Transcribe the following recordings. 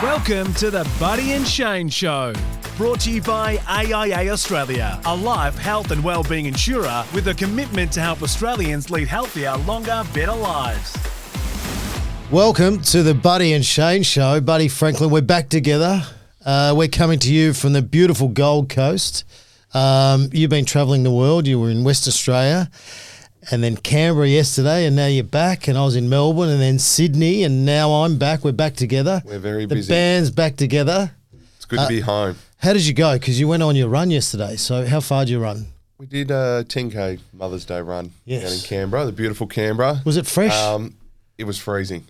Welcome to the Buddy and Shane Show. Brought to you by AIA Australia, a life, health and wellbeing insurer with a commitment to help Australians lead healthier, longer, better lives. Welcome to the Buddy and Shane Show. Buddy Franklin, we're back together. We're coming to you from the beautiful Gold Coast. You've been travelling the world. You were in West Australia and then Canberra yesterday, and now you're back. And I was in Melbourne and then Sydney, and now I'm back. We're back together. We're very busy. The band's back together. It's good to be home. How did you go? Because you went on your run yesterday. So how far did you run? We did a 10K Mother's Day run down in Canberra, the beautiful Canberra. Was it fresh? It was freezing.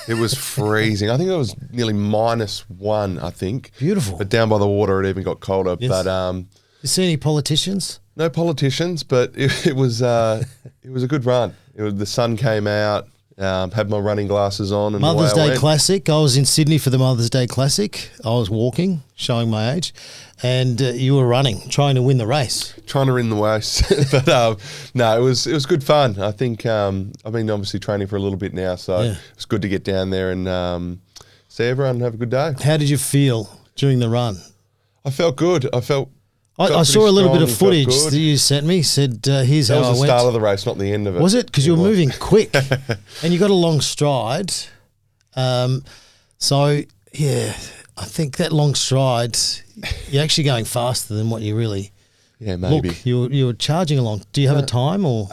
It was freezing. I think it was nearly -1, I think. Beautiful. But down by the water, it even got colder. Yes. But you see any politicians? no politicians, but it was a good run. The sun came out, had my running glasses on. And Mother's away I Day went. Classic. I was in Sydney for the Mother's Day Classic. I was walking, showing my age, and you were running, trying to win the race. Trying to win the race. But no, it was good fun. I think I've been obviously training for a little bit now, so it's good to get down there and see everyone and have a good day. How did you feel during the run? I felt good. I saw a little bit of strong and footage felt good. that you sent me. Said, here's That how I was the went. start of the race, not the end of it. Was it? Because you were moving quick and you got a long stride. So, yeah, I think that long stride, you're actually going faster than what you really maybe. look. You were charging along. Do you have a time or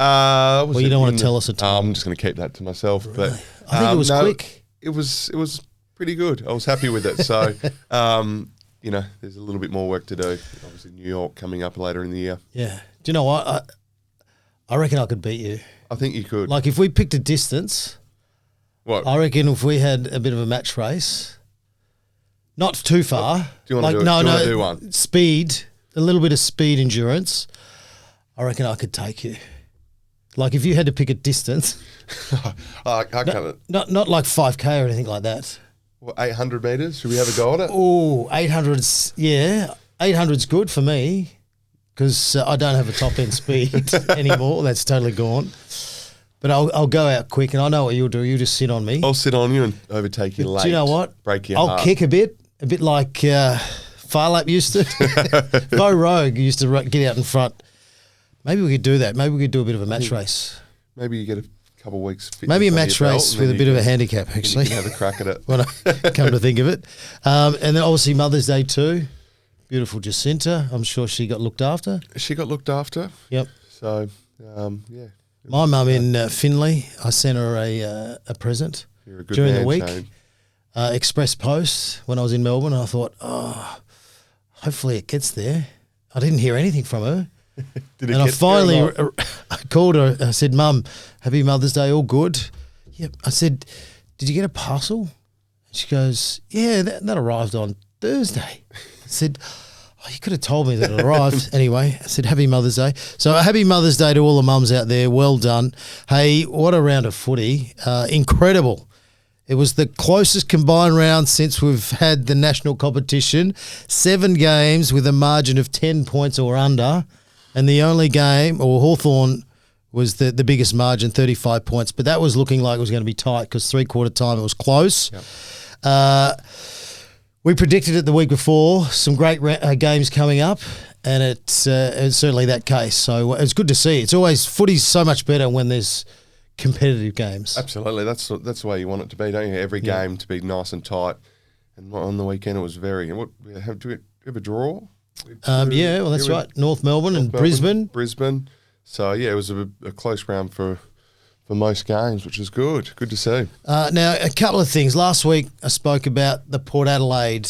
you don't want to tell us a time? I'm just going to keep that to myself. But I think it was quick. It was pretty good. I was happy with it. So, there's a little bit more work to do. Obviously, New York coming up later in the year. Yeah. Do you know what? I reckon I could beat you. I think you could. Like if we picked a distance, What? I reckon if we had a bit of a match race, not too far. Do you want to do one? Speed, a little bit of speed endurance. I reckon I could take you. Like if you had to pick a distance. I can't. Not like 5K or anything like that. What, 800 metres? Should we have a go at it? Oh, 800's, yeah. 800's good for me because I don't have a top-end speed anymore. That's totally gone. But I'll go out quick, and I know what you'll do. You just sit on me. I'll sit on you and overtake you late. Do you know what? Break your I'll heart. kick a bit like Farlap used to. Bo Rogue used to get out in front. Maybe we could do that. Maybe we could do a bit of a match race. Maybe you get a couple of weeks. Maybe a match race with a bit of a handicap, actually. You can have a crack at it. When I come to think of it. And then obviously Mother's Day too. Beautiful Jacinta. I'm sure she got looked after. She got looked after. Yep. So, yeah. My mum in Finley, I sent her a present You're a good during man, the week. Shane. Express post when I was in Melbourne. I thought, hopefully it gets there. I didn't hear anything from her. Did it And I get finally there or not? I called her. I said, Mum, happy Mother's Day, all good? Yep. I said, did you get a parcel? She goes, yeah, that arrived on Thursday. I said, you could have told me that it arrived. Anyway, I said, happy Mother's Day. So happy Mother's Day to all the mums out there. Well done. Hey, what a round of footy. Incredible. It was the closest combined round since we've had the national competition. 7 games with a margin of 10 points or under. And the only game, or Hawthorn was the biggest margin, 35 points. But that was looking like it was going to be tight because three-quarter time it was close. Yep. We predicted it the week before, some great games coming up, and it's certainly that case. So it's good to see. It's always, footy's so much better when there's competitive games. Absolutely. That's the way you want it to be, don't you? Every game to be nice and tight. And on the weekend it was very... Do we have a draw? Yeah, well, that's right. North Melbourne and Brisbane. So, yeah, it was a close round for most games, which is good. Good to see. Now, a couple of things. Last week I spoke about the Port Adelaide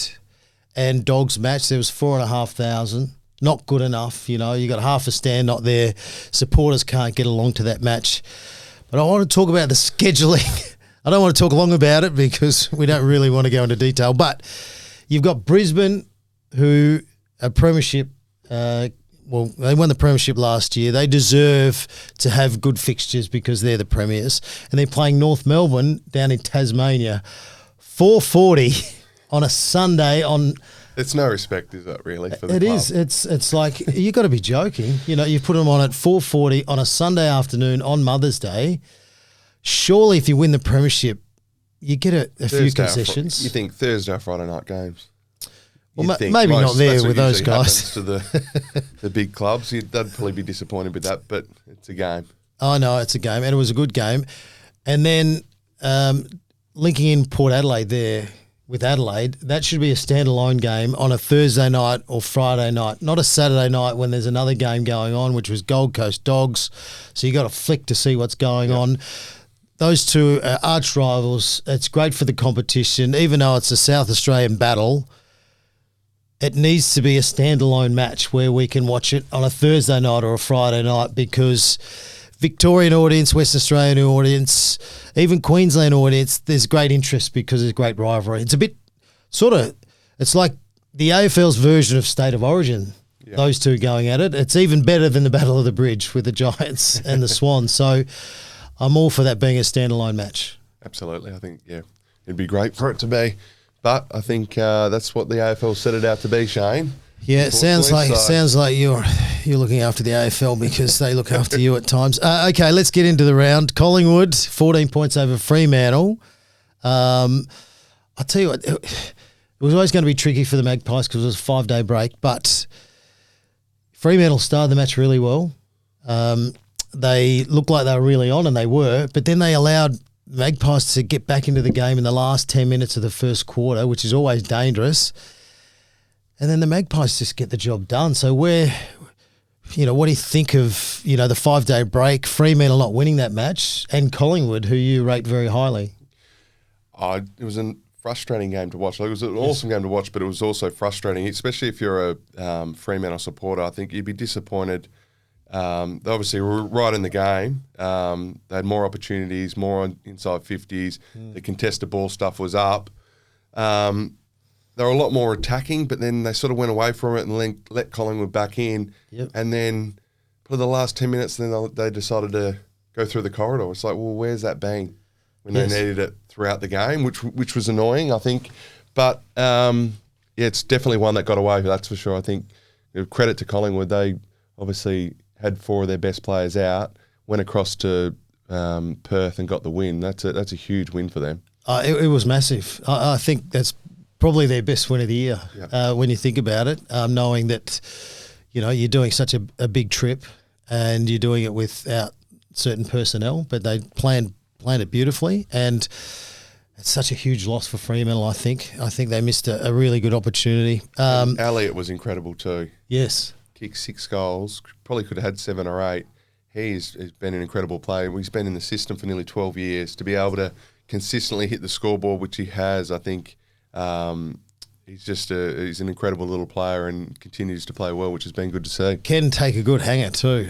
and Dogs match. There was 4,500. Not good enough, you got half a stand not there. Supporters can't get along to that match. But I want to talk about the scheduling. I don't want to talk long about it because we don't really want to go into detail. But you've got Brisbane, who are premiership. They won the premiership last year. They deserve to have good fixtures because they're the premiers. And they're playing North Melbourne down in Tasmania, 4:40 on a Sunday on... It's no respect, is it, really, for the It club? is. It's like, you got to be joking. You put them on at 4:40 on a Sunday afternoon on Mother's Day. Surely if you win the premiership, you get a few concessions. You think Thursday or Friday night games? Well, maybe not there with those guys. To the big clubs, they'd probably be disappointed with that, but it's a game. I know it's a game, and it was a good game. And then linking in Port Adelaide there with Adelaide, that should be a standalone game on a Thursday night or Friday night, not a Saturday night when there's another game going on, which was Gold Coast Dogs. So you got to flick to see what's going on. Those two are arch rivals. It's great for the competition, even though it's a South Australian battle. It needs to be a standalone match where we can watch it on a Thursday night or a Friday night, because Victorian audience, West Australian audience, even Queensland audience, there's great interest because there's great rivalry. It's a bit it's like the AFL's version of State of Origin, those two going at it. It's even better than the Battle of the Bridge with the Giants and the Swans. So I'm all for that being a standalone match. Absolutely. I think, it'd be great for it to be. But I think that's what the AFL set it out to be, Shane. Yeah, it sounds like you're looking after the AFL because they look after you at times. Okay, let's get into the round. Collingwood, 14 points over Fremantle. I'll tell you what, it was always going to be tricky for the Magpies because it was a 5-day break, but Fremantle started the match really well. They looked like they were really on, and they were, but then they allowed Magpies to get back into the game in the last 10 minutes of the first quarter, which is always dangerous. And then the Magpies just get the job done. So what do you think of, the 5-day break, Fremantle not winning that match, and Collingwood, who you rate very highly? It was a frustrating game to watch. It was an awesome game to watch, but it was also frustrating, especially if you're a Fremantle supporter. I think you'd be disappointed. They obviously were right in the game. They had more opportunities, more on inside 50s. The contested ball stuff was up. They were a lot more attacking, but then they sort of went away from it and let Collingwood back in. Yep. And then for the last 10 minutes, then they decided to go through the corridor. It's like, well, where's that bang? When they needed it throughout the game, which was annoying, I think. But, it's definitely one that got away, that's for sure. I think credit to Collingwood. They obviously had 4 of their best players out, went across to Perth and got the win. That's a huge win for them. It was massive. I think that's probably their best win of the year when you think about it, knowing that, you're doing such a big trip and you're doing it without certain personnel, but they planned it beautifully, and it's such a huge loss for Fremantle, I think. I think they missed a really good opportunity. Elliott was incredible too. Yes. Kicked 6 goals, probably could have had 7 or 8. He's been an incredible player. He's been in the system for nearly 12 years. To be able to consistently hit the scoreboard, which he has, I think he's an incredible little player and continues to play well, which has been good to see. Can take a good hanger too.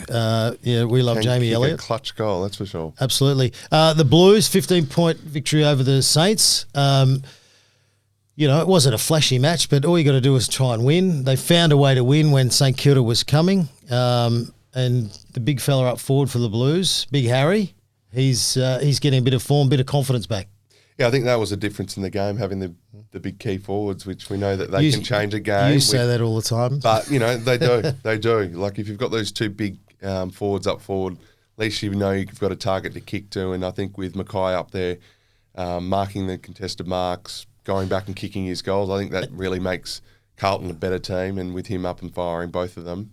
We love Jamie Elliott. A clutch goal, that's for sure. Absolutely. The Blues, 15-point victory over the Saints. It wasn't a flashy match, but all you got to do is try and win. They found a way to win when St Kilda was coming, and the big fella up forward for the Blues, Big Harry, he's getting a bit of form, bit of confidence back. Yeah, I think that was a difference in the game, having the big key forwards, which we know that they can change a game. You say that all the time. But, they do. They do. Like, if you've got those 2 big forwards up forward, at least you've got a target to kick to. And I think with Mackay up there, marking the contested marks, going back and kicking his goals, I think that really makes Carlton a better team. And with him up and firing, both of them,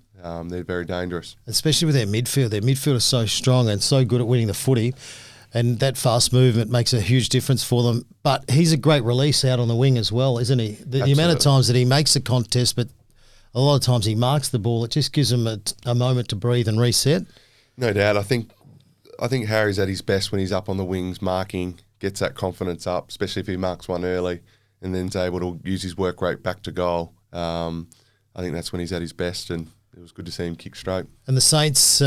they're very dangerous. Especially with their midfield. Their midfield is so strong and so good at winning the footy. And that fast movement makes a huge difference for them. But he's a great release out on the wing as well, isn't he? The amount of times that he makes a contest, but a lot of times he marks the ball, it just gives him a moment to breathe and reset. No doubt. I think Harry's at his best when he's up on the wings marking, gets that confidence up, especially if he marks one early and then's able to use his work rate back to goal. I think that's when he's at his best, and it was good to see him kick straight. And the Saints...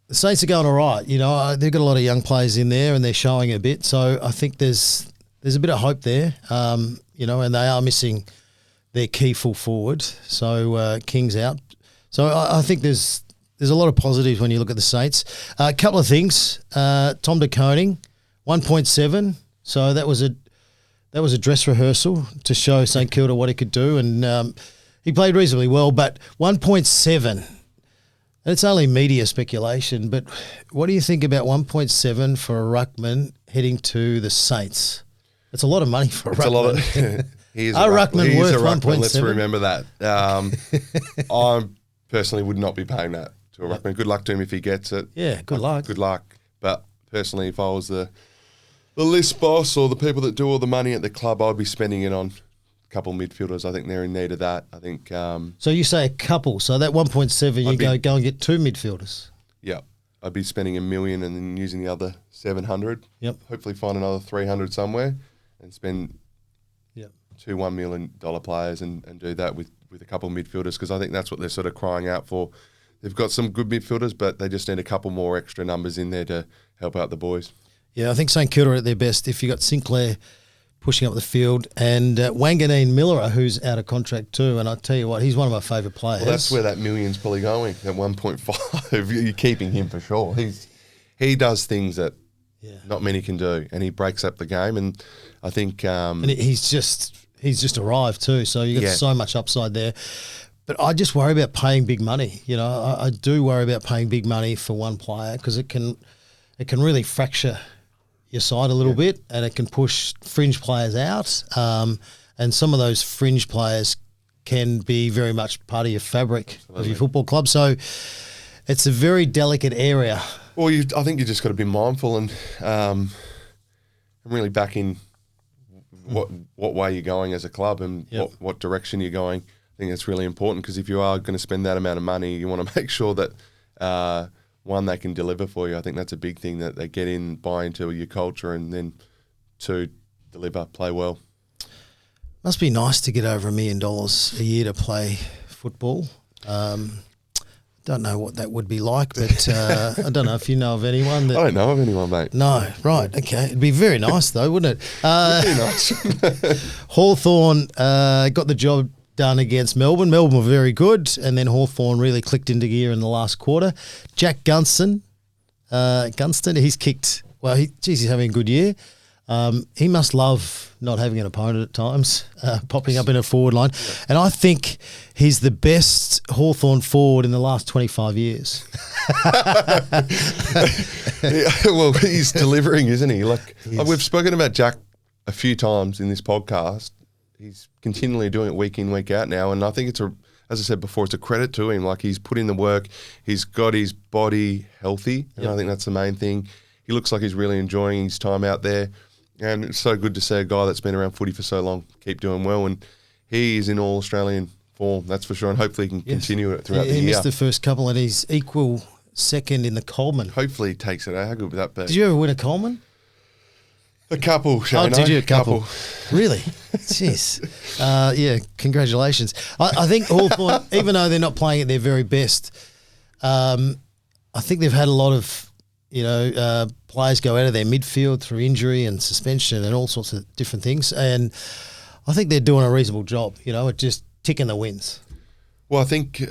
The Saints are going all right. They've got a lot of young players in there and they're showing a bit. So I think there's a bit of hope there, and they are missing their key full forward. So King's out. So I think there's a lot of positives when you look at the Saints. A couple of things. Tom de Koning, 1.7. So that was a dress rehearsal to show St Kilda what he could do. And he played reasonably well, but 1.7. It's only media speculation, but what do you think about 1.7 for a ruckman heading to the Saints? It's a lot of money for a It's a lot of. He is a ruckman He is worth a ruckman. 1.7? Let's remember that. I personally would not be paying that to a ruckman. Good luck to him if he gets it. Yeah, good luck. Good luck. But personally, if I was the list boss or the people that do all the money at the club, I'd be spending it on a couple of midfielders. I think they're in need of that. I think. So you say a couple. So that 1.7, you go and get 2 midfielders. Yeah. I'd be spending $1 million and then using the other 700. Yep. Hopefully find another 300 somewhere and spend Yep. 2 $1 million players and do that with a couple of midfielders, because I think that's what they're sort of crying out for. They've got some good midfielders, but they just need a couple more extra numbers in there to help out the boys. Yeah, I think St Kilda are at their best. If you got Sinclair pushing up the field and Wanganeen Miller, who's out of contract too, and I tell you what, he's one of my favourite players. Well, that's where that million's probably going, at 1.5. You're keeping him for sure. He does things that not many can do, and he breaks up the game, and I think... and he's just arrived too, so you got so much upside there. But I just worry about paying big money. You know, I do worry about paying big money for one player, because it can really fracture your side a little bit, and it can push fringe players out. And some of those fringe players can be very much part of your fabric of your football club. So it's a very delicate area. Well, I think you just got to be mindful and really back in what way you're going as a club and what direction you're going. I think that's really important, because if you are going to spend that amount of money, you want to make sure that one, they can deliver for you. I think that's a big thing, that they get in, buy into your culture, and then 2, deliver, play well. Must be nice to get over $1 million a year to play football. Don't know what that would be like, but I don't know if you know of anyone. I don't know of anyone, mate. No, right, okay. It'd be very nice though, wouldn't it? Very nice. Hawthorn got the job done against Melbourne. Melbourne were very good, and then Hawthorn really clicked into gear in the last quarter. Jack Gunston, he's kicked. Well, he's having a good year. He must love not having an opponent at times, popping up in a forward line. And I think he's the best Hawthorn forward in the last 25 years. Well, he's delivering, isn't he? We've spoken about Jack a few times in this podcast. He's continually doing it week in, week out now, and I think as I said before, it's a credit to him. Like, he's put in the work, he's got his body healthy, and I think that's the main thing. He looks like he's really enjoying his time out there, and it's so good to see a guy that's been around footy for so long keep doing well, and he is in all Australian form, that's for sure, and hopefully he can continue it throughout the year. He missed the first couple, and he's equal second in the Coleman. Hopefully he takes it. How good would that be? Did you ever win a Coleman? A couple, Shane. Oh, did you? A couple. Really? Jeez. Yeah, congratulations. I think Hawthorn, even though they're not playing at their very best, I think they've had a lot of, players go out of their midfield through injury and suspension and all sorts of different things. And I think they're doing a reasonable job, at just ticking the wins. Well, I think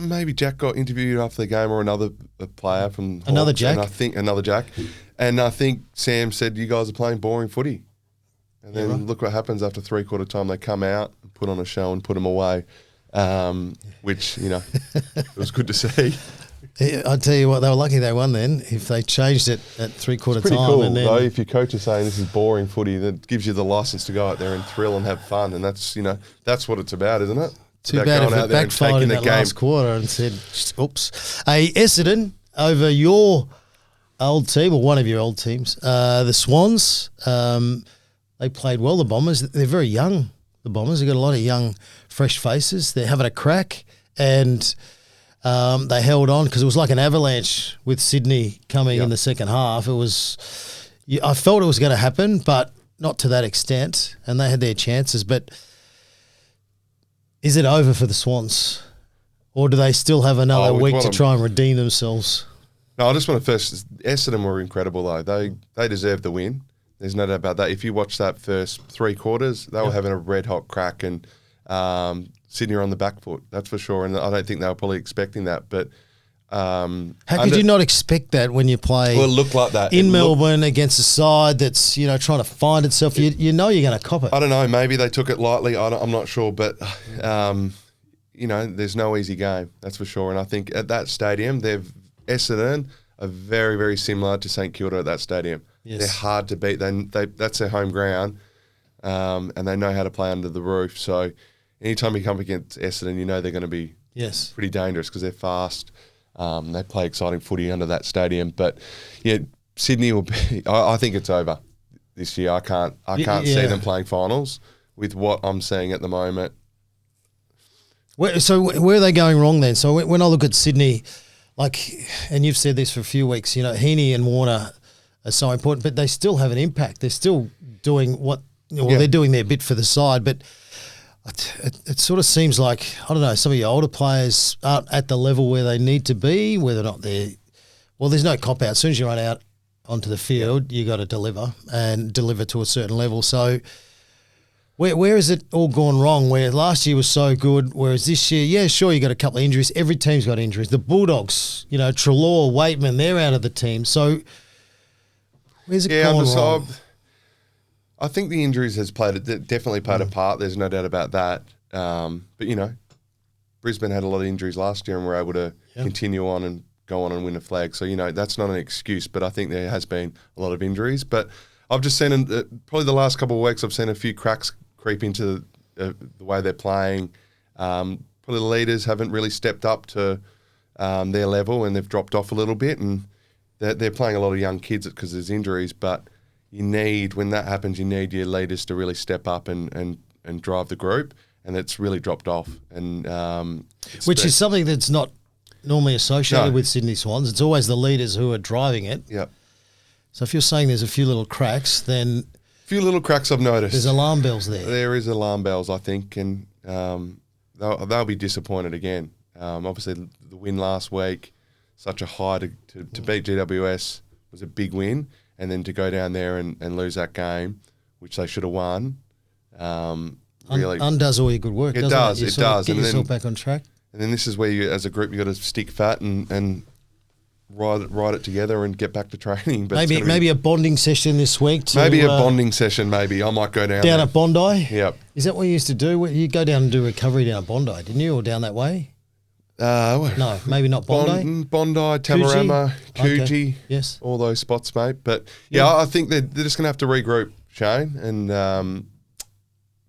maybe Jack got interviewed after the game, or another player from another Hawks, Jack. and I think another Jack, and I think Sam said, "You guys are playing boring footy," and then look what happens after 3/4 time. They come out, and put on a show, and put them away, which it was good to see. I tell you what, they were lucky they won then. If they changed it at 3/4 time, pretty cool, and then though. If your coach is saying this is boring footy, that gives you the license to go out there and thrill and have fun, and that's what it's about, isn't it? Too bad if it backfired in that last quarter and said, oops. Essendon over your old team, or one of your old teams, the Swans, they played well, the Bombers. They're very young, the Bombers. They've got a lot of young, fresh faces. They're having a crack, and they held on because it was like an avalanche with Sydney coming in the second half. I felt it was going to happen, but not to that extent, and they had their chances, but... Is it over for the Swans, or do they still have another week to try and redeem themselves? No, I just want to first. Essendon were incredible though. They deserved the win. There's no doubt about that. If you watch that first 3 quarters, they were having a red hot crack, and Sydney are on the back foot. That's for sure. And I don't think they were probably expecting that. But how could you not expect that when you play? Well, it looked like that in Melbourne against a side that's trying to find itself. You know you're going to cop it. I don't know. Maybe they took it lightly. I'm not sure, but there's no easy game. That's for sure. And I think at that stadium, Essendon are very, very similar to St Kilda at that stadium. Yes. They're hard to beat. That's their home ground. and they know how to play under the roof. So anytime you come against Essendon, you know they're going to be pretty dangerous because they're fast. They play exciting footy under that stadium. But yeah, Sydney will be. I think it's over this year. I can't see them playing finals with what I'm seeing at the moment. So where are they going wrong then? So when I look at Sydney, and you've said this for a few weeks, Heaney and Warner are so important, but they still have an impact. They're still doing they're doing their bit for the side, but it sort of seems like, I don't know, some of your older players aren't at the level where they need to be, whether or not they're – well, there's no cop-out. As soon as you run out onto the field, you got to deliver and deliver to a certain level. So where has it all gone wrong? Where last year was so good, whereas this year, yeah, sure, you got a couple of injuries. Every team's got injuries. The Bulldogs, Treloar, Waitman, they're out of the team. So where's it gone wrong? I think the injuries definitely played a part. There's no doubt about that. But Brisbane had a lot of injuries last year and were able to continue on and go on and win a flag. So that's not an excuse. But I think there has been a lot of injuries. But I've just seen probably the last couple of weeks, I've seen a few cracks creep into the way they're playing. Probably the leaders haven't really stepped up to their level and they've dropped off a little bit. And they're playing a lot of young kids because there's injuries, but. When that happens, you need your leaders to really step up and drive the group, and it's really dropped off. And which is something that's not normally associated with Sydney Swans. It's always the leaders who are driving it. Yep. So if you're saying there's a few little cracks, then a few little cracks I've noticed. There's alarm bells there. There is alarm bells, I think, and they'll be disappointed again. Obviously, the win last week, such a high to beat GWS was a big win. And then to go down there and lose that game, which they should have won, really undoes all your good work. It does. It does. Get yourself back on track. And then this is where you, as a group, you got to stick fat and ride it together and get back to training. But maybe a bonding session this week. Maybe a bonding session. Maybe I might go down at Bondi. Yep. Is that what you used to do? You go down and do recovery down at Bondi, didn't you, or down that way? No, maybe not Bondi. Bondi, Tamarama, Coogee, okay. Yes, all those spots, mate. But I think they're just going to have to regroup, Shane, and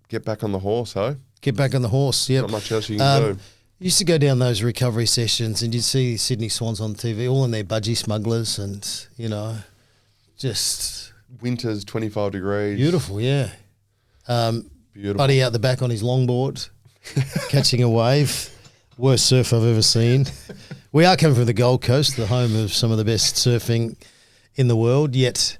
get back on the horse. Get back on the horse. Yep. Not much else you can do. You used to go down those recovery sessions, and you'd see Sydney Swans on TV, all in their budgie smugglers, and just winter's 25 degrees. Beautiful, yeah. Beautiful. Buddy out the back on his longboard, catching a wave. Worst surf I've ever seen. We are coming from the Gold Coast, the home of some of the best surfing in the world, yet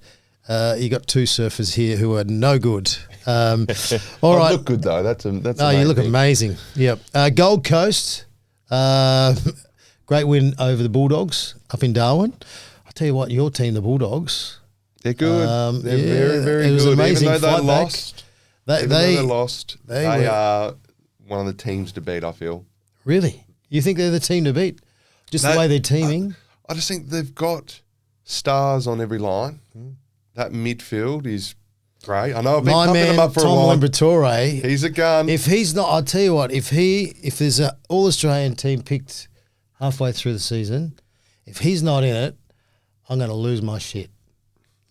you got two surfers here who are no good. All right. Look good, though. That's you look amazing. Yep. Gold Coast, great win over the Bulldogs up in Darwin. I'll tell you what, your team, the Bulldogs. They're good. They're very, very good. It was amazing. Even though they lost, they are one of the teams to beat, I feel. Really? You think they're the team to beat? Just the way they're teaming? I just think they've got stars on every line. That midfield is great. I know I've been pumping them up for a while. Tom Liberatore. He's a gun. If he's not, I'll tell you what, if there's an All-Australian team picked halfway through the season, if he's not in it, I'm going to lose my shit.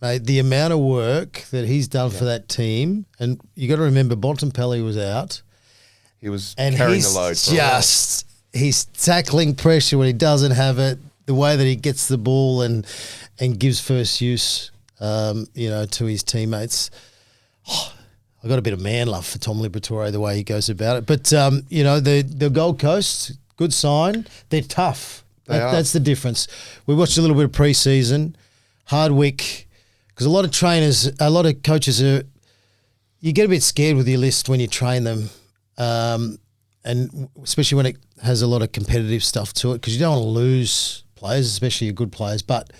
Mate, the amount of work that he's done for that team, and you got to remember Bontempelli was out. He was carrying the load. He's tackling pressure when he doesn't have it, the way that he gets the ball and gives first use, to his teammates. I got a bit of man love for Tom Liberatore, the way he goes about it. But, the Gold Coast, good sign. They're tough. That's the difference. We watched a little bit of pre-season, Hardwick, because a lot of coaches you get a bit scared with your list when you train them. And especially when it has a lot of competitive stuff to it, because you don't want to lose players, especially your good players. But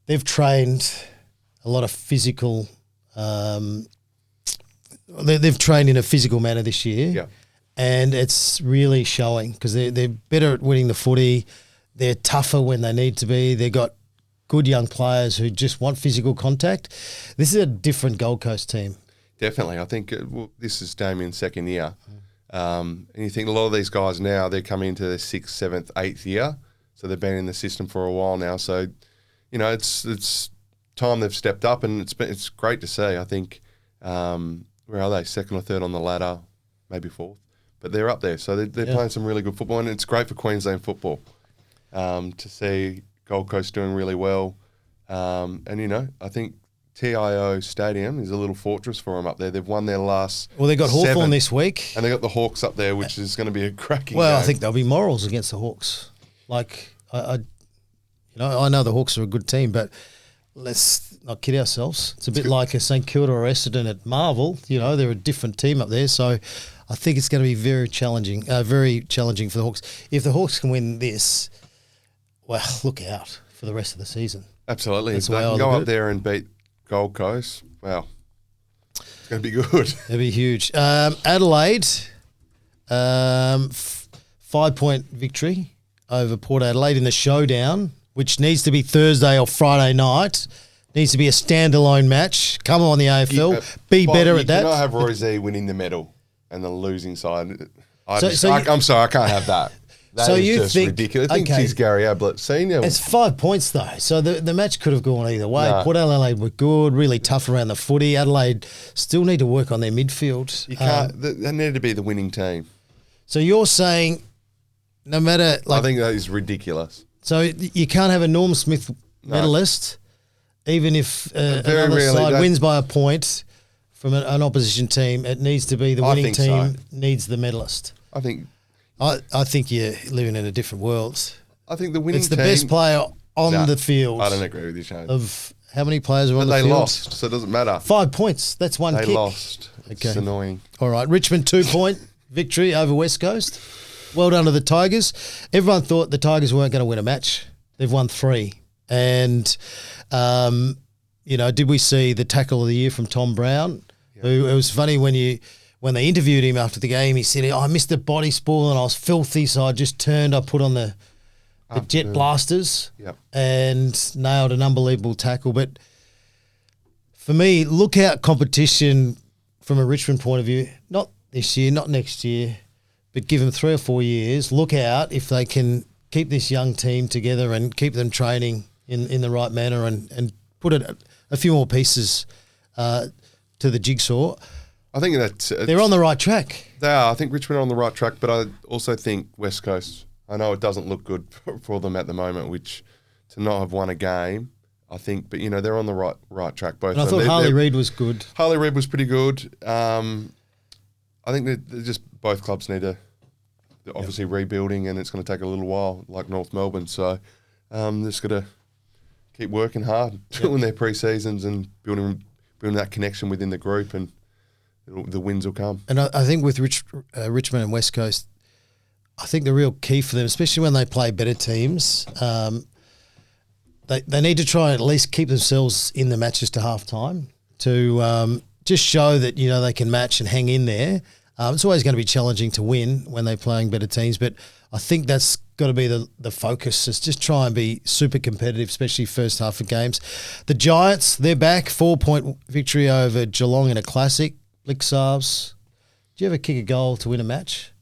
they've trained a lot of physical. They've trained in a physical manner this year, and it's really showing because they're better at winning the footy. They're tougher when they need to be. They've got good young players who just want physical contact. This is a different Gold Coast team. Definitely. I think this is Damien's second year. And you think a lot of these guys now, they're coming into their 6th, 7th, 8th year. So they've been in the system for a while now. So, it's time they've stepped up, and it's great to see. I think Where are they? Second or third on the ladder, maybe fourth. But they're up there. So they're playing some really good football, and it's great for Queensland football to see Gold Coast doing really well. And, I think TIO Stadium is a little fortress for them up there. They've won their last Well, they got Hawthorn 7, this week. and they got the Hawks up there, which is going to be a cracking Well, game. I think there'll be morals against the Hawks. Like, I know the Hawks are a good team, but let's not kid ourselves. It's a bit like a St Kilda or Essendon at Marvel. They're a different team up there. So I think it's going to be very challenging for the Hawks. If the Hawks can win this, well, look out for the rest of the season. Absolutely. That's If they the way can I go look up at it. there and beat Gold Coast, wow, it's going to be good. It'll be huge. Adelaide, 5-point victory over Port Adelaide in the Showdown, which needs to be Thursday or Friday night. Needs to be a standalone match. Come on, the AFL. Be better at that. You cannot have Roy Z winning the medal and the losing side. I'm sorry, I can't have that. That is just ridiculous. I think he's Gary Ablett Senior. It's 5 points, though. So the match could have gone either way. No. Port Adelaide were good, really tough around the footy. Adelaide still need to work on their midfield. You can't. They need to be the winning team. So you're saying no matter... I think that is ridiculous. So you can't have a Norm Smith medalist, even if another side wins by a point from an opposition team. It needs to be the winning team needs the medalist. I think you're living in a different world. I think the winning It's the team, best player on the field. I don't agree with you, Shane. Of how many players are on the they field? lost, so it doesn't matter. 5 points. That's one They kick. lost. It's annoying. All right. Richmond 2-point victory over West Coast. Well done to the Tigers. Everyone thought the Tigers weren't going to win a match. They've won 3. And, did we see the tackle of the year from Tom Brown? Yeah. It was funny when they interviewed him after the game, he said, I missed the body spool and I was filthy, so I just turned, I put on the jet blasters and nailed an unbelievable tackle. But for me, lookout competition from a Richmond point of view, not this year, not next year, but give them 3 or 4 years. Look out if they can keep this young team together and keep them training in the right manner and put a few more pieces to the jigsaw. I think that they're on the right track. They are. I think Richmond are on the right track, but I also think West Coast, I know it doesn't look good for them at the moment, which to not have won a game, I think, but they're on the right track. Both. And I thought Harley Reid was good. Harley Reid was pretty good. I think they're just both clubs need to obviously rebuilding, and it's going to take a little while, like North Melbourne. So they're just got to keep working hard, doing their pre-seasons and building that connection within the group, and the wins will come. And I think with Richmond and West Coast, I think the real key for them, especially when they play better teams, they need to try and at least keep themselves in the matches to half time to just show that they can match and hang in there. It's always going to be challenging to win when they're playing better teams, but I think that's got to be the focus. Is just try and be super competitive, especially first half of games. The Giants, they're back, 4-point victory over Geelong in a classic. Blixarves. Do you ever kick a goal to win a match?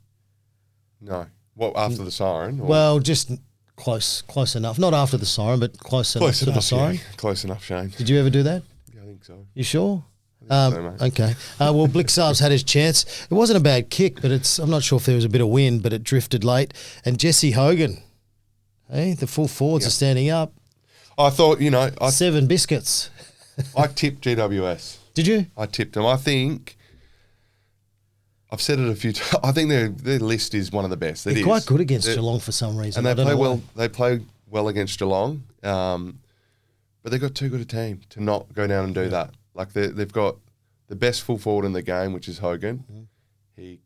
No. What, after the siren? Or? Well, just close enough. Not after the siren, but close enough to the siren. Yeah. Close enough, Shane. Did you ever do that? Yeah, I think so. You sure? So, okay. Well, Blixarves had his chance. It wasn't a bad kick, but I'm not sure if there was a bit of wind, but it drifted late. And Jesse Hogan, the full forwards are standing up. I thought, 7 biscuits. I tipped GWS. Did you? I tipped them. I think I've said it a few times. I think their list is one of the best. They're quite good against Geelong for some reason. And they play well. They play well against Geelong, but they've got too good a team to not go down and do that. Like they've got the best full forward in the game, which is Hogan. Mm-hmm. He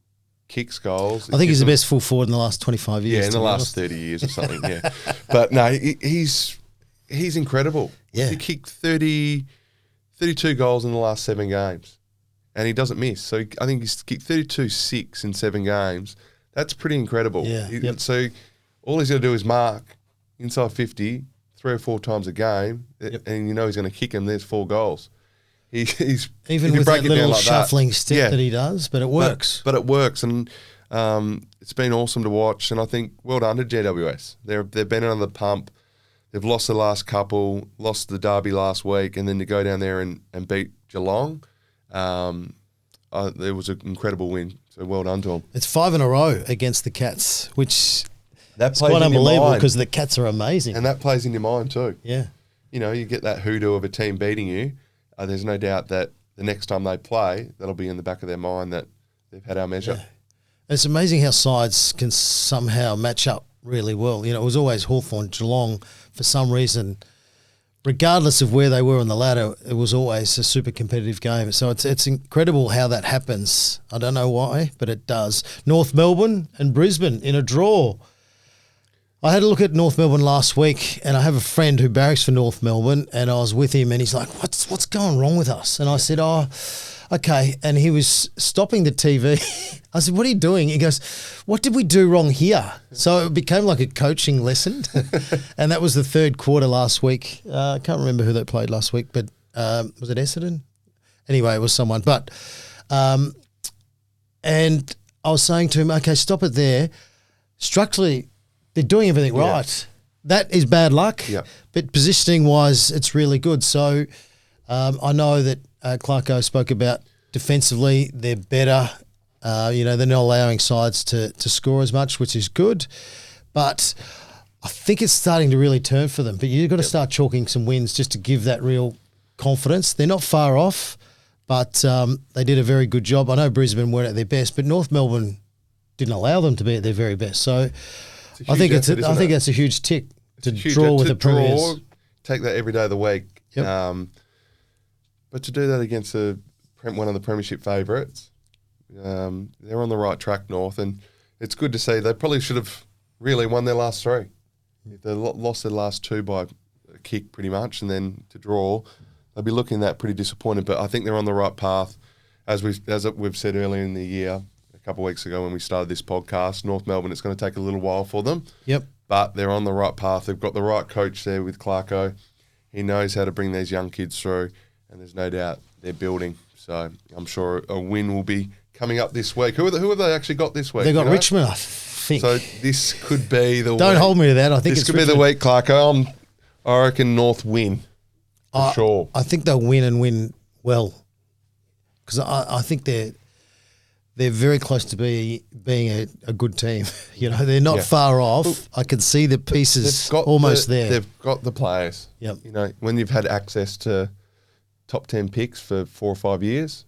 kicks goals. I think he's the best full forward in the last 25 years. Yeah, in the last 30 years or something. Yeah, but no, he's incredible. Yeah, he kicked 32 goals in the last 7 games, and he doesn't miss. So I think he's kicked 32-6 in 7 games. That's pretty incredible. Yeah. So all he's got to do is mark inside 50 3 or 4 times a game, and he's going to kick him. There's 4 goals. He's even with that little shuffling step that he does, but it works. But it works, and it's been awesome to watch. And I think well done to GWS. They've been under the pump. They've lost the last couple, lost the derby last week, and then to go down there and beat Geelong. It was an incredible win. So well done to them. It's 5 in a row against the Cats, which That is plays quite in your unbelievable mind. because the Cats are amazing. And that plays in your mind too. Yeah. You get that hoodoo of a team beating you. There's no doubt that the next time they play, that'll be in the back of their mind that they've had our measure. Yeah. It's amazing how sides can somehow match up really well. It was always Hawthorn, Geelong, for some reason, regardless of where they were on the ladder, it was always a super competitive game. So it's incredible how that happens. I don't know why, but it does. North Melbourne and Brisbane in a draw. I had a look at North Melbourne last week, and I have a friend who barracks for North Melbourne, and I was with him, and he's like, what's going wrong with us? And I said, okay. And he was stopping the TV. I said, what are you doing? He goes, what did we do wrong here? So it became like a coaching lesson. And that was the third quarter last week. I can't remember who they played last week, but was it Essendon? Anyway, it was someone. But and I was saying to him, okay, stop it there. Structurally, they're doing everything right. That is bad luck. Yeah. But positioning-wise, it's really good. So I know that Clarko spoke about defensively, they're better. They're not allowing sides to score as much, which is good. But I think it's starting to really turn for them. But you've got to start chalking some wins just to give that real confidence. They're not far off, but they did a very good job. I know Brisbane weren't at their best, but North Melbourne didn't allow them to be at their very best. So I think that's a huge tick to draw with the Premiers. Take that every day of the week. Yep. But to do that against one of the premiership favourites, they're on the right track, North, and it's good to see. They probably should have really won their last three. If they lost their last two by a kick pretty much, and then to draw, they'll be looking at that pretty disappointed. But I think they're on the right path. As we've said earlier in the year, a couple of weeks ago when we started this podcast, North Melbourne, it's going to take a little while for them. Yep. But they're on the right path. They've got the right coach there with Clarko. He knows how to bring these young kids through, and there's no doubt they're building. So I'm sure a win will be coming up this week. Who have they actually got this week? They got Richmond, I think. So this could be the week. Don't hold me to that. I think this it's could Richmond. be the week, Clarko. I reckon North win for sure. I think they'll win and win well, because I think they're very close to being a good team. They're not far off. I can see the pieces almost there. They've got the players. Yep. When you've had access to top 10 picks for 4 or 5 years,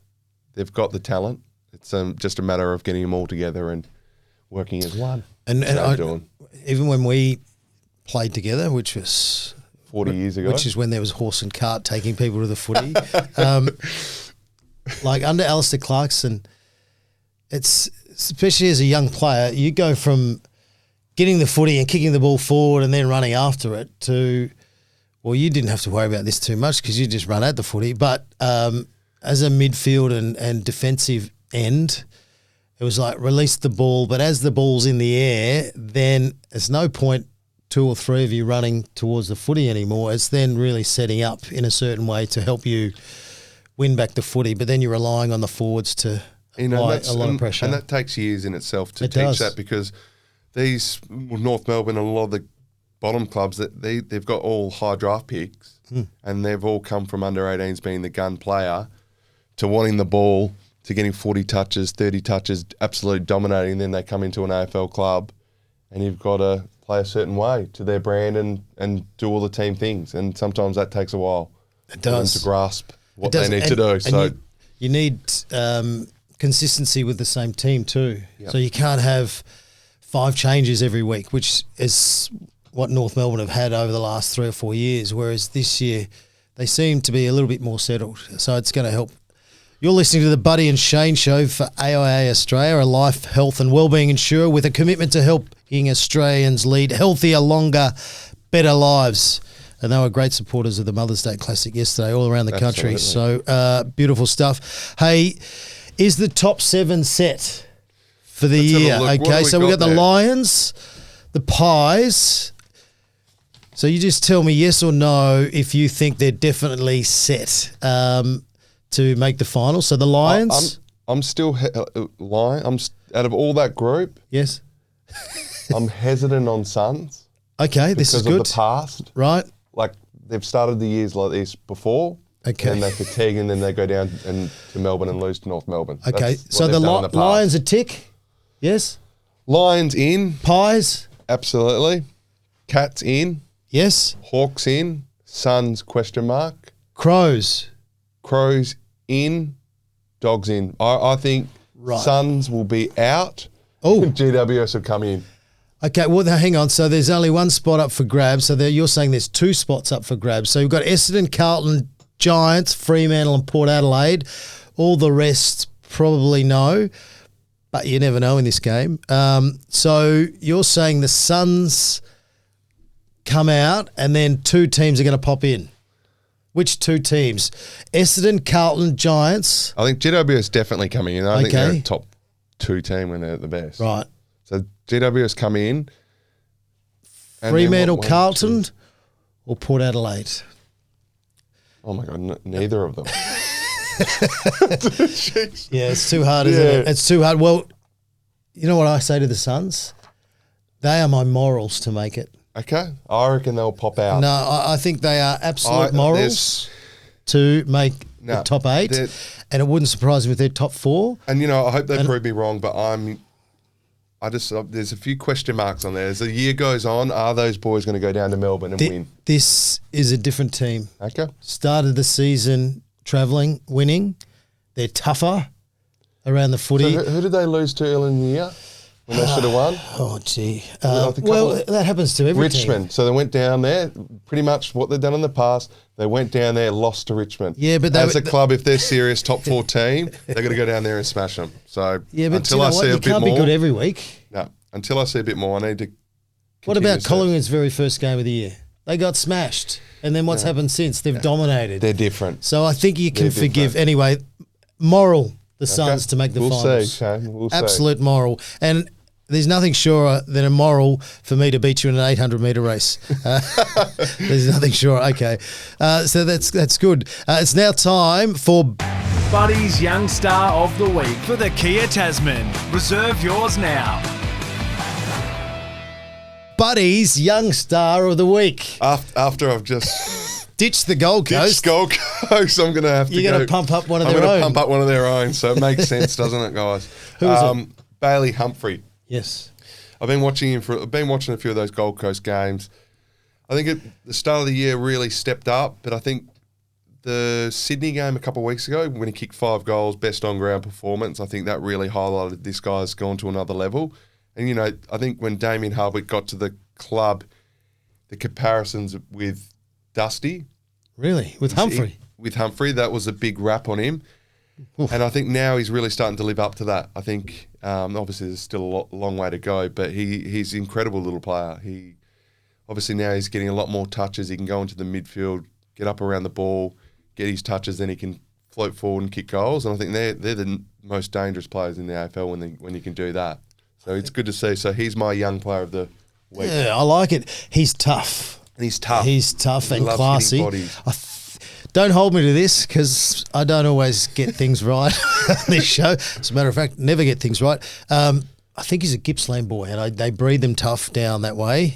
they've got the talent. It's just a matter of getting them all together and working as one. And even when we played together, which was 40 years ago, which is when there was horse and cart taking people to the footy, like under Alistair Clarkson, it's especially as a young player, you go from getting the footy and kicking the ball forward and then running after it to, well, you didn't have to worry about this too much because you just run at the footy. But as a midfield and defensive end, it was like release the ball. But as the ball's in the air, then there's no point 2 or 3 of you running towards the footy anymore. It's then really setting up in a certain way to help you win back the footy. But then you're relying on the forwards to apply a lot of pressure. And that takes years in itself to It teach does. that, because these North Melbourne and a lot of the bottom clubs, that they've got all high draft picks and they've all come from under 18s being the gun player to wanting the ball, to getting 40 touches, 30 touches, absolutely dominating. Then they come into an AFL club and you've got to play a certain way to their brand and do all the team things. And sometimes that takes a while It for them does. to grasp what It does. they need to And- do. and So you need consistency with the same team too. Yep. So you can't have 5 changes every week, which is what North Melbourne have had over the last 3 or 4 years, whereas this year they seem to be a little bit more settled. So it's going to help. You're listening to the Buddy and Shane Show for AIA Australia, a life, health and wellbeing insurer with a commitment to helping Australians lead healthier, longer, better lives. And they were great supporters of the Mother's Day Classic yesterday all around the country. Absolutely. So beautiful stuff. Hey, is the top 7 set for the Let's have a year? look. What Okay, have we so we've got got the there? Lions, the Pies. So you just tell me yes or no if you think they're definitely set to make the final. So the Lions, I'm still lying. Out of all that group, yes. I'm hesitant on Suns Okay, this is because good. of the past. Right? Like, they've started the years like this before, Okay. And then they fatigue, and then they go down to Melbourne and lose to North Melbourne. Okay, That's so what the they've done in the past. Lions a tick? Yes? Lions in, Pies? absolutely. Cats in, Yes? Hawks in, Suns question mark, Crows? Crows in, Dogs in. I think Right. Suns will be out. Oh. GWS will come in. Okay, well, now, hang on. So there's only one spot up for grabs. So you're saying there's 2 spots up for grabs. So you've got Essendon, Carlton, Giants, Fremantle and Port Adelaide. All the rest probably no, but you never know in this game. So you're saying the Suns come out and then 2 teams are going to pop in. Which 2 teams? Essendon, Carlton, Giants. I think GWS definitely coming in. I think they're Okay. a top 2 team when they're at the best. Right. So GWS come in. and then Fremantle, what, 1, Carlton 2? or Port Adelaide? Oh my God, neither of them. Jeez. Yeah, it's too hard, isn't it? It's too hard. Well, you know what I say to the Suns? They are my morals to make it. Okay, I reckon they'll pop out. No, I think they are absolute morals to make the top 8, and it wouldn't surprise me if they're top 4. And you know, I hope they prove me wrong, but there's a few question marks on there. As the year goes on, are those boys going to go down to Melbourne and win? This is a different team. Okay. Started the season travelling, winning. They're tougher around the footy. So who did they lose to early in the year when they should have won? Oh, gee. Well, that happens to every team. Richmond. So they went down there, pretty much what they've done in the past. They went down there, lost to Richmond. Yeah, but as a club, if they're serious top 4 team, they're going to go down there and smash them. So yeah, but until I see a bit more, you can't be good every week. No, until I see a bit more, I need to. What about Collingwood's very first game of the year? They got smashed, and then what's happened since? They've dominated. They're different. So I think you can forgive anyway. Moral, the Suns to make the finals. We'll see, Shane. We'll see. Absolute moral, and there's nothing surer than a moral for me to beat you in an 800-metre race. There's nothing surer. Okay, so that's good. It's now time for Buddy's Young Star of the Week for the Kia Tasman. Reserve yours now. Buddy's Young Star of the Week. After I've just ditched the Gold Coast. ditched Gold Coast, I'm going to have to You're going to pump up one of their own. I'm going to pump up one of their own, so it makes sense, doesn't it, guys? Who is it? Bailey Humphrey. Yes. I've been watching a few of those Gold Coast games. I think at the start of the year really stepped up, but I think the Sydney game a couple of weeks ago when he kicked 5 goals, best on ground performance, I think that really highlighted this guy's gone to another level. And, you know, I think when Damien Hardwick got to the club, the comparisons with Dusty. Really? With Humphrey? With Humphrey, that was a big rap on him. Oof. And I think now he's really starting to live up to that. I think, obviously, there's still a long way to go, but he's an incredible little player. Obviously, now he's getting a lot more touches. He can go into the midfield, get up around the ball, get his touches, then he can float forward and kick goals. And I think they're the most dangerous players in the AFL when you can do that. So it's good to see. So he's my young player of the week. Yeah, I like it. He's tough. And he's tough. He's tough and classy. Bodies. Don't hold me to this because I don't always get things right on this show. As a matter of fact, never get things right. I think he's a Gippsland boy, and they breed them tough down that way,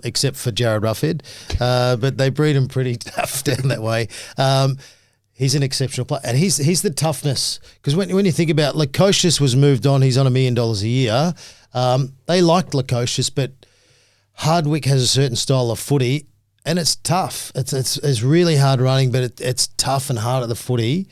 except for Jared Ruffhead. But they breed him pretty tough down that way. He's an exceptional player, and he's the toughness. Because when you think about Lukosius was moved on, he's on $1 million a year. They liked Lukosius, but Hardwick has a certain style of footy, and it's tough. It's really hard running, but it's tough and hard at the footy.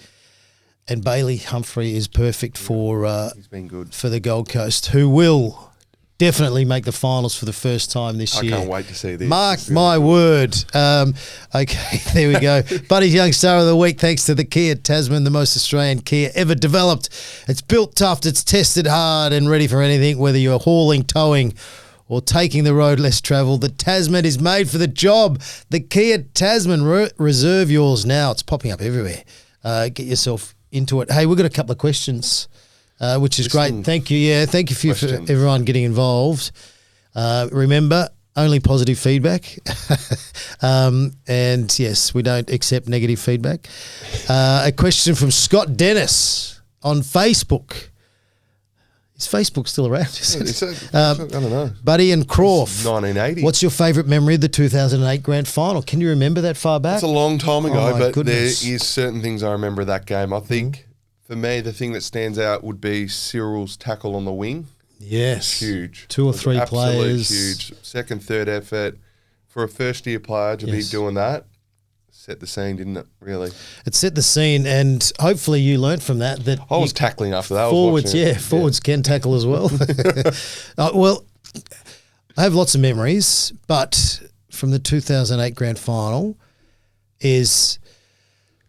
And Bailey Humphrey is perfect for he's been good for the Gold Coast, who will definitely make the finals for the first time this year. I can't wait to see this. Mark my word. Okay, there we go. Buddy's Young Star of the Week, thanks to the Kia Tasman, the most Australian Kia ever developed. It's built tough, it's tested hard and ready for anything, whether you're hauling, towing, or taking the road less travelled. The Tasman is made for the job. The Kia Tasman, reserve yours now. It's popping up everywhere. Get yourself into it. Hey, we've got a couple of questions, which is great. Thank you. Yeah, thank you for everyone getting involved. Remember, only positive feedback. And yes, we don't accept negative feedback. A question from Scott Dennis on Facebook. He Is Facebook still around? Is it? I don't know. Buddy and Croft. 1980. What's your favourite memory of the 2008 grand final? Can you remember that far back? It's a long time ago, my but goodness. there is certain things I remember of that game. I think for me, the thing that stands out would be Cyril's tackle on the wing. Yes. Huge. 2 or It was 3 absolute players. Huge. Second, third effort. For a first-year player to be doing that, set the scene, didn't it, really? It set the scene, and hopefully you learnt from that. I was tackling after that. Forwards can tackle as well. Well, I have lots of memories, but from the 2008 grand final is,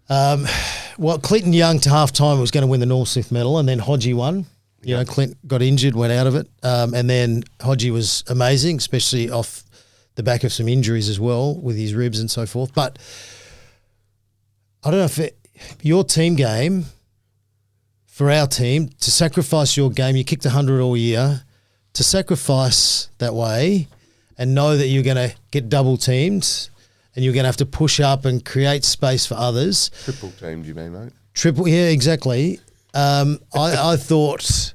Clinton Young to half-time was going to win the Norm Smith medal, and then Hodgie won. You know, Clint got injured, went out of it, and then Hodgie was amazing, especially off the back of some injuries as well with his ribs and so forth. But I don't know if your team game, for our team, to sacrifice your game, you kicked 100 all year, to sacrifice that way and know that you're going to get double teamed and you're going to have to push up and create space for others. Triple teamed, you mean, mate? Triple, yeah, exactly. I thought,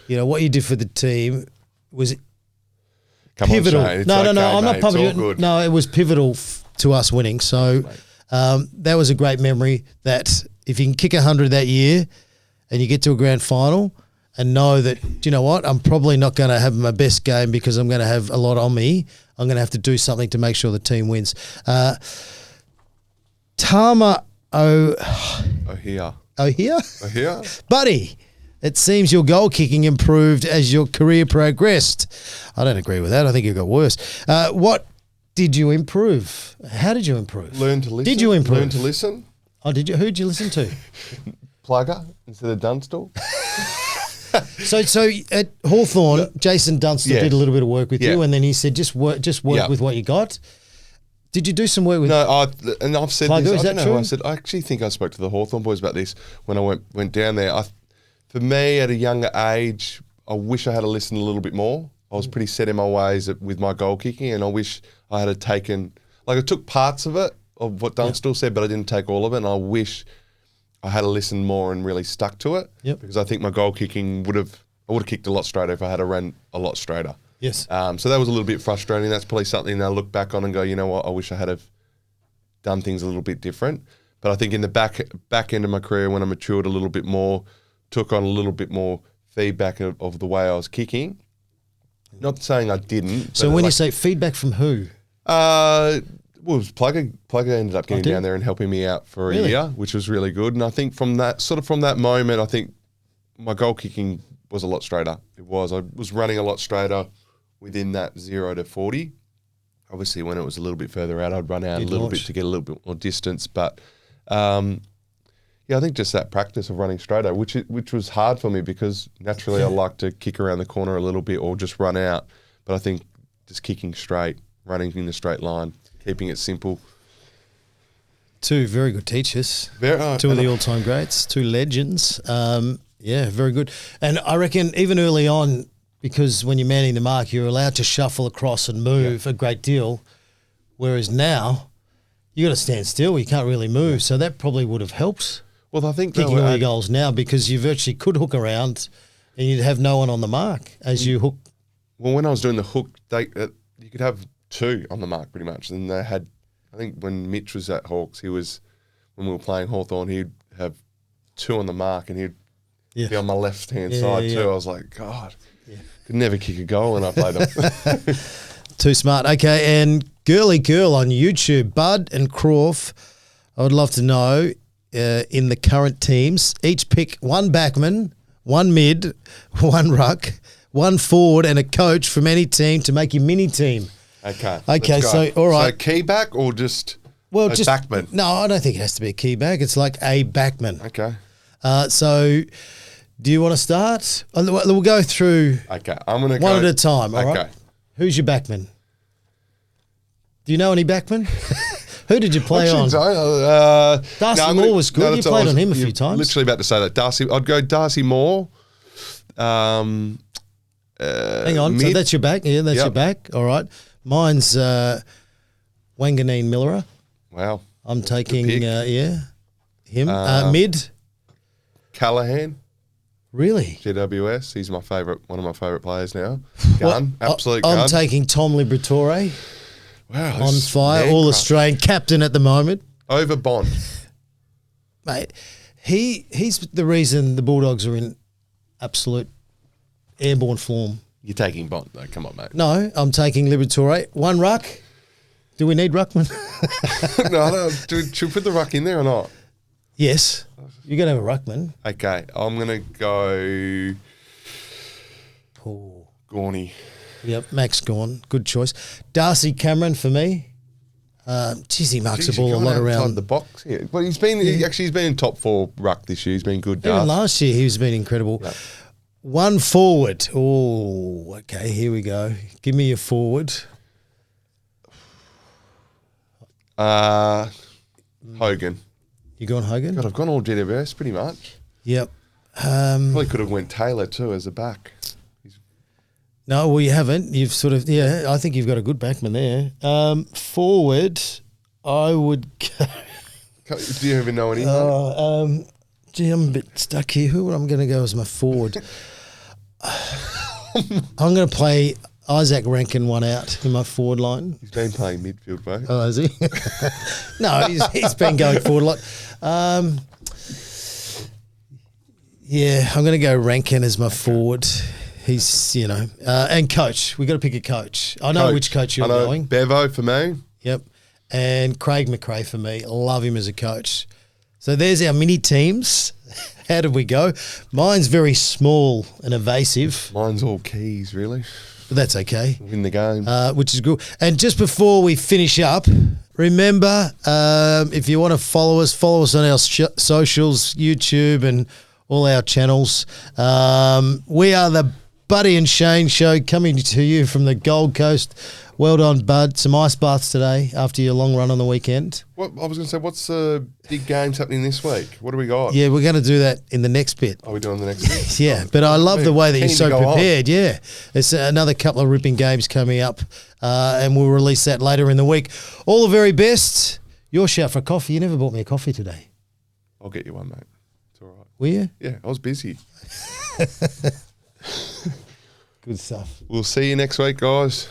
what you did for the team was pivotal. Shane, No, I'm not mate. It's all public. good. No, it was pivotal to us winning. So that was a great memory. That if you can kick 100 that year, and you get to a grand final, and know that, do you know what? I'm probably not going to have my best game because I'm going to have a lot on me. I'm going to have to do something to make sure the team wins. Tama O'Hare. Buddy, it seems your goal kicking improved as your career progressed. I don't agree with that. I think it got worse. What did you improve? How did you improve? Learn to listen. Did you improve? Learn to listen. Oh, did you? Who did you listen to? Plugger instead of Dunstall. So at Hawthorn, Jason Dunstall Yes. did a little bit of work with Yeah. you, and then he said, just work Yeah. with what you got. Did you do some work with? No, I've said Plugger, this. is I that don't know. true? I said I actually think I spoke to the Hawthorn boys about this when I went down there. For me, at a younger age, I wish I had listened a little bit more. I was pretty set in my ways with my goal kicking, and I wish I had taken, I took parts of it, of what Dunstall said, but I didn't take all of it, and I wish I had listened more and really stuck to it. Yep. Because I think my goal kicking I would have kicked a lot straighter if I had ran a lot straighter. Yes. So that was a little bit frustrating. That's probably something that I look back on and go, you know what, I wish I had done things a little bit different. But I think in the back end of my career, when I matured a little bit more, took on a little bit more feedback of the way I was kicking. Not saying I didn't. So when you say feedback from who? It was Plugger. Plugger ended up getting did? down there and helping me out for a Really? year, which was really good. And I think from that moment, I think my goal kicking was a lot straighter. It was. I was running a lot straighter within that 0 to 40. Obviously, when it was a little bit further out, I'd run out a little bit to get a little bit more distance. But I think just that practice of running straighter, which was hard for me because naturally I like to kick around the corner a little bit or just run out. But I think just kicking straight, running in the straight line, keeping it simple. Two very good teachers. Two Two of the all-time greats, two legends. Very good. And I reckon even early on, because when you're manning the mark, you're allowed to shuffle across and move a great deal, whereas now you got to stand still. You can't really move. So that probably would have helped Well, I think kicking all your goals now because you virtually could hook around and you'd have no one on the mark as you hook. Well, when I was doing the hook, you could have two on the mark pretty much. And they had, I think when Mitch was at Hawks, when we were playing Hawthorn, he'd have two on the mark and he'd be on my left-hand side too. I was like, God, could never kick a goal when I played them. Too smart. Okay, and Girly Girl on YouTube, Bud and Croft, I would love to know in the current teams, each pick one backman, one mid, one ruck, one forward and a coach from any team to make your mini team. Okay. Okay, let's go. so, all right. So key back or just Just backman? No, I don't think it has to be a key back. It's like a backman. Okay. So do you want to start? We'll go through Okay. I'm going to go. one at a time, all right? Okay. Who's your backman? Do you know any backman? Who did you play on? Darcy Moore was good. You played on him a few times. Literally about to say that. I'd go Darcy Moore. Hang on. So mid. that's your back. Yeah, that's your back. All right. Mine's Wanganeen Miller. Wow. I'm taking, pick. him. Mid. Callahan. Really? GWS. He's one of my favourite players now. Well, Gun, absolute I'm gun. taking Tom Liberatore Wow, on this fire, man all crush. Australian captain at the moment. Over Bond. Mate, he's the reason the Bulldogs are in absolute airborne form. You're taking Bond, though. Come on, mate. No, I'm taking Liberatore. One ruck. Do we need ruckman? No. Should we put the ruck in there or not? Yes. You're going to have a ruckman. Okay, I'm going to go Oh. Gorney. Yep, Max Gawn. Good choice. Darcy Cameron for me. Geez, he marks the ball a lot around. the box here. But he's been he's been in top 4 ruck this year. He's been good. Even last year, he's been incredible. Yep. One forward. Oh, okay, here we go. Give me your forward. Hogan. You going Hogan? God, I've gone all GWS pretty much. Yep. Probably could have went Taylor too as a back. No, well, you haven't. You've sort of, I think you've got a good backman there. Forward, I would go. Do you even know any? Gee, I'm a bit stuck here. Who am I going to go as my forward? I'm going to play Isaac Rankin one out in my forward line. He's been playing midfield, bro. Oh, has he? No, he's been going forward a lot. Yeah, I'm going to go Rankin as my forward. He's, and coach. We've got to pick a coach. I know which coach you're going. Bevo for me. Yep. And Craig McRae for me. Love him as a coach. So there's our mini teams. How did we go? Mine's very small and evasive, Mine's all keys, really. but that's okay. Win the game. Which is good. And just before we finish up, remember, if you want to follow us on our socials, YouTube and all our channels. We are the Buddy and Shane Show coming to you from the Gold Coast. Well done, Bud. Some ice baths today after your long run on the weekend. What I was going to say, what's the big games happening this week? What do we got? Yeah, we're going to do that in the next bit. Are we doing the next bit? Yeah, but I love the way that you're Keen to so go on. prepared. Yeah, there's another couple of ripping games coming up, and we'll release that later in the week. All the very best. Your shout for coffee. You never bought me a coffee today. I'll get you one, mate. It's all right. Were you? Yeah, I was busy. Good stuff. We'll see you next week, guys.